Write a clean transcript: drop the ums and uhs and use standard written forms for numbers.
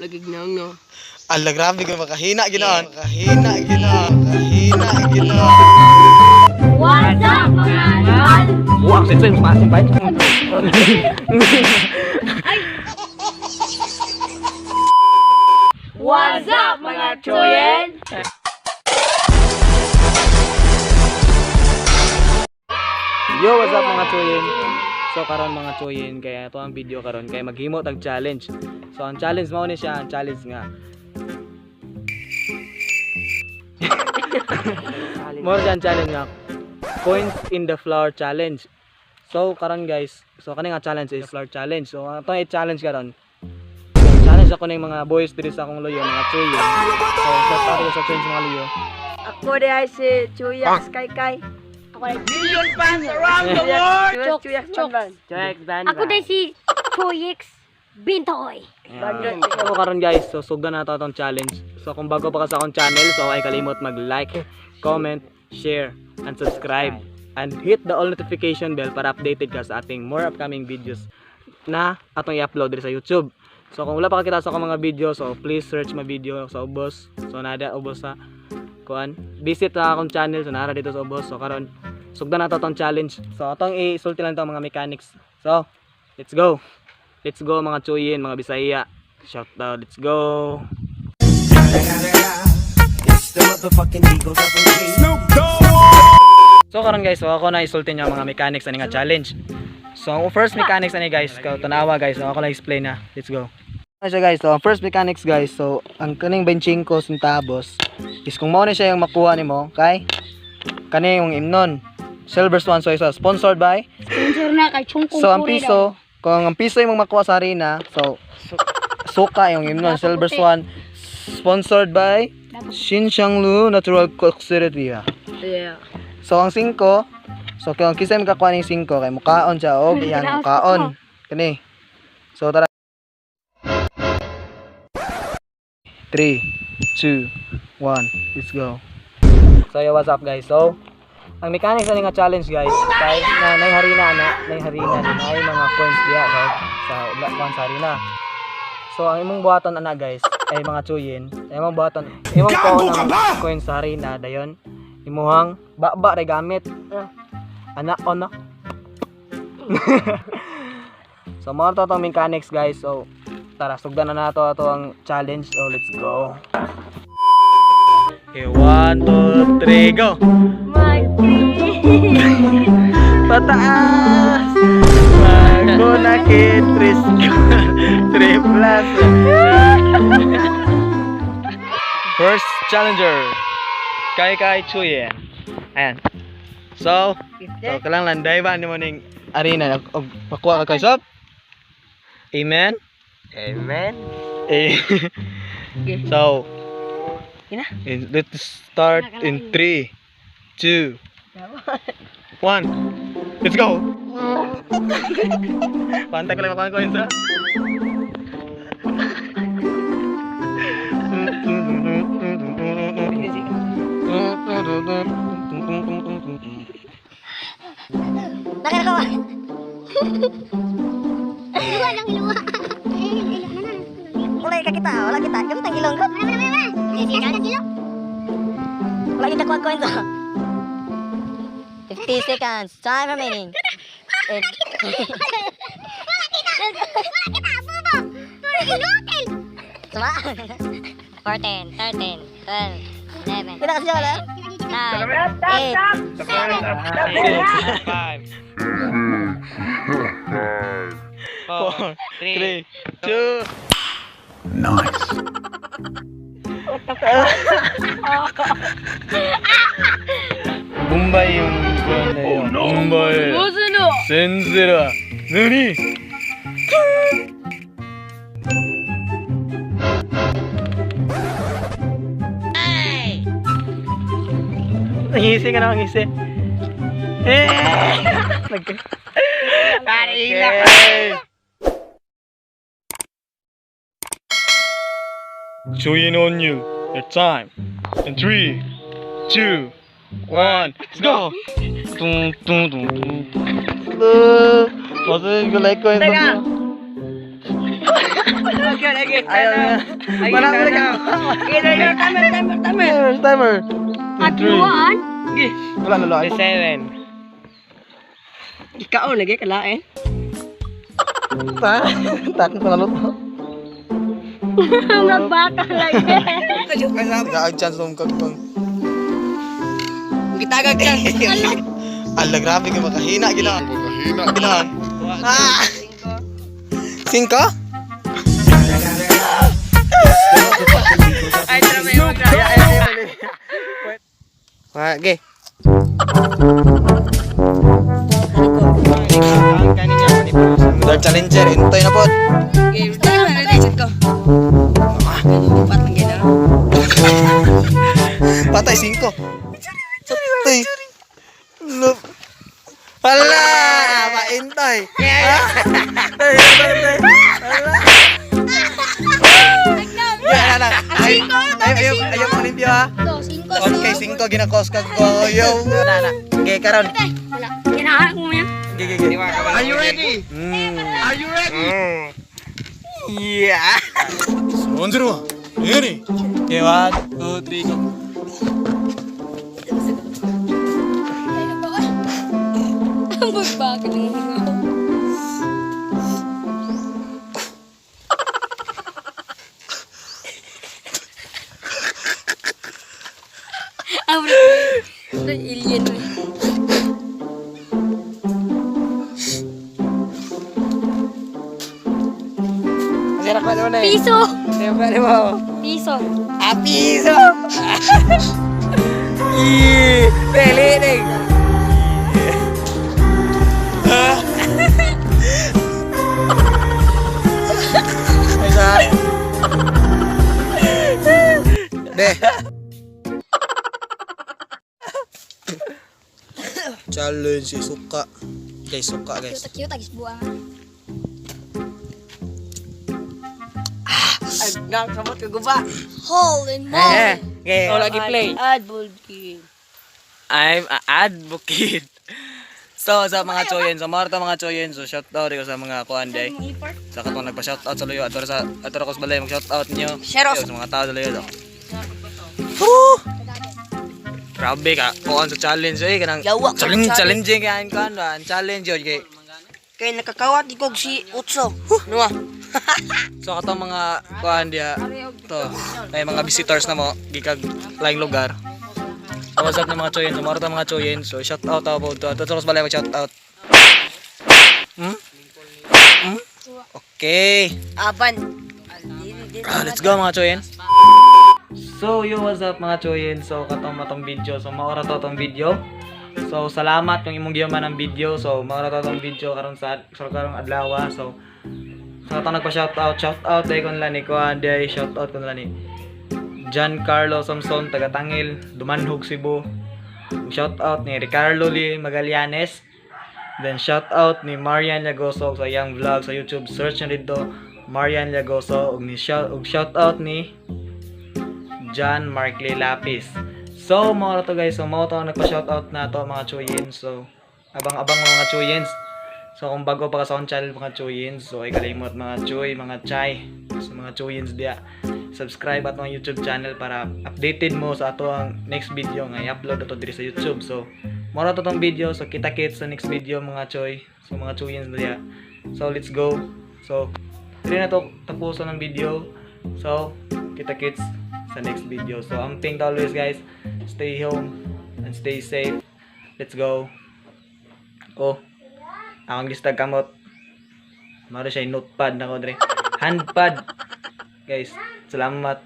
Lagig nang no. Ala, grabe ka makahina ginoon. Makahina ginoon. Makahina ginoon. What's up mga idol? Buang sensei mas baik. What's up mga Choiyenz? Yo, what's up mga Choiyenz? So karon mga Choiyenz, kaya ito ang video karon kay maghimo tag challenge. So ang challenge mao ni siya, ang challenge nga. More than challenge nga. Coins in the floor challenge. So karon guys, so kani nga challenge is floor challenge. So ato i-challenge karon. Challenge ako ng mga boys diri sa akong luyo, mga Choiyenz. So sa sa challenge mga luyo. Ako ay si Choiyenz Kay. Ako ay million fans around the world. Choiyenz Ban. Ako din si Choiyenz Bintoy. So karon guys, so sugdan na to atong challenge. So kung bago pa ka sa akong channel, so ay kalimot mag-like, comment, share, and subscribe. And hit the all notification bell para updated ka sa ating more upcoming videos na atong i-upload diri sa YouTube. So kung wala pa kakita sa akong mga video, so please search my video sa ubos. So nada ubos sa kuan. Visit sa akong channel, so nara dito sa ubos. So karon sugdan na to atong challenge. So atong isulti lang to mga mechanics. So let's go. Let's go mga Choiyenz, mga Bisaya. Shout out, let's go. So karon guys, so ako na isulti niya mga mechanics ani nga challenge. So ang first mechanics ani guys, tanawa guys, so ako na explain na. Let's go. So guys, so ang first mechanics guys, so ang kaning 25 centavos is kung mao na siya yung makuha nimo, kay kani yung imnon. Silver Swan, so isa sponsored by. Sponsor na kay Chungkong. So ang piso, kung ang piso yung makuha sa harina, so suka yung imnon. Silver Swan sponsored by Xinjianglu Natural Coxeria. Yeah. So ang 5, so kung kisa yung makakuha ng 5 kay mukaon siya og yan mukaon kani. So tara. 3 2 1, let's go. So yo, what's up guys? So ang mechanics ani nga challenge guys, kay nay harina din ay mga coins diya sa lakwan sa harina. So ang imong buhaton ana guys ay mga Choiyenz, imong buhaton imong ng coins sa harina dayon imuhang baba ra gamit. Ana ono. So mga to tong mechanics guys. So tara sugdan na nato ato ang challenge. So let's go. Okay, 1 2 3 go. Pataas. Magunakit 3 plus. First challenger. Kay Choiyenz. Ayan. So kalang landay ba nimo ning arena og makuha ka kay sop? Amen. Amen. So Ina. let's start in 3 2 1. Let's go. Pantay ko lang makuha ko isa. Nakita ko. Iluwa lang, iluwa. Wala kita. Kamu tang ilong ko. Wala kita kuha coins. 50 seconds. Time remaining. Wala kita, subo. 14, 13, 12, 11. Kita kasi wala. 9, 8, 4 3 2. Nice. Bombay yung Bombay. Sensera. Nani? Ngisi ka na, ngisi. Choiyenz on you. Your time. In 3 2 1. Let's go. Tung tung tung tung. Masih gue like coin. Ayaw na. Wala mo na ka. Timer. Atuan. Wala na lo. 7. Ikaw lagi kalain. Takot pa na luto. Nagbaka lagi. Gaag chance mo kagpang. Gitagag ka. Ala, grabe ka makahina ginahan. Ginahan. Ah! 5? Ay, tama yung magkaya. Okay. Third challenger, intoy na po. Okay, tayo na legit ko. Patang gina. Patay 5. Patay. Love. Hala! Paintay. Ayaw mo limpyo ha? Okay, 5 ginakos ka ko. Yo. Okay, karon. Ginahan mo yan. Are you ready? Are you ready? Yeah. Monjuro. Ready? Okay, 1, 2, 3, go. Ang bagbag ng alien. Masarap pa naman eh. Piso. Siyempre mo. Piso. Piso! Pelinig! Isa. De. Challenge si suka. Guys, suka guys. Cute, agis buang. Nagkamot ka guba. Hole in one. Okay, lagi play. Advocate. I'm an advocate. So, sa mga Choiyenz, sa mga Choiyenz, so shoutout ko sa mga kuanday. Sa katong nagpa-shoutout sa Luyo, ato ko sa balay mag-shoutout niyo. Sheros. Sa mga tao sa Luyo. Grabe ka, kuan sa challenge eh, kanang Lawak ka sa challenging kan challenge yun kay. Kay nakakawat ikog si Utso. Nuwa. So katong mga kuan dia to, may mga visitors na mo gikag laing lugar. What's up ng mga Choiyenz, mga mga Choiyenz. So shout out po to. Ato sa balay mag shout out. Okay. Aban. Let's go mga Choiyenz. So yo, what's up mga Choiyenz. So katong matong video. So maora to tong video. So salamat kung imong giyaman ang video. So maora to tong video karon sa karong adlaw. So sa katong nagpa shout out day kon lani ko day shout out kon lani. John Carlo Samson taga Tangil, Dumanhog, Cebu. Shout out ni Ricardo Lee Magallanes. Then shout out ni Marian Llagoso sa iyang vlog sa YouTube. Search nyo dito Marian Llagoso ug shout out ni John Markley Lapis. So mga to guys, so mo to nagpa-shout out na to mga Choiyenz. So abang-abang mga Choiyenz. So kung bago pa ka sa akong channel mga Choiyenz, so ay kalimot mga Choy, mga Chay, so mga Choiyenz dia. Subscribe at mga YouTube channel para updated mo sa ato ang next video nga i-upload ato diri sa YouTube. So mora to tong video, so kita-kits sa next video mga Choy. So mga Choiyenz dia. So let's go. So dili na to tapuson ng video. So kita-kits sa next video. So amping to always guys, stay home and stay safe. Let's go. Oh, akong listag kamot. Maro siya notepad na ko dre. Handpad. Guys, salamat.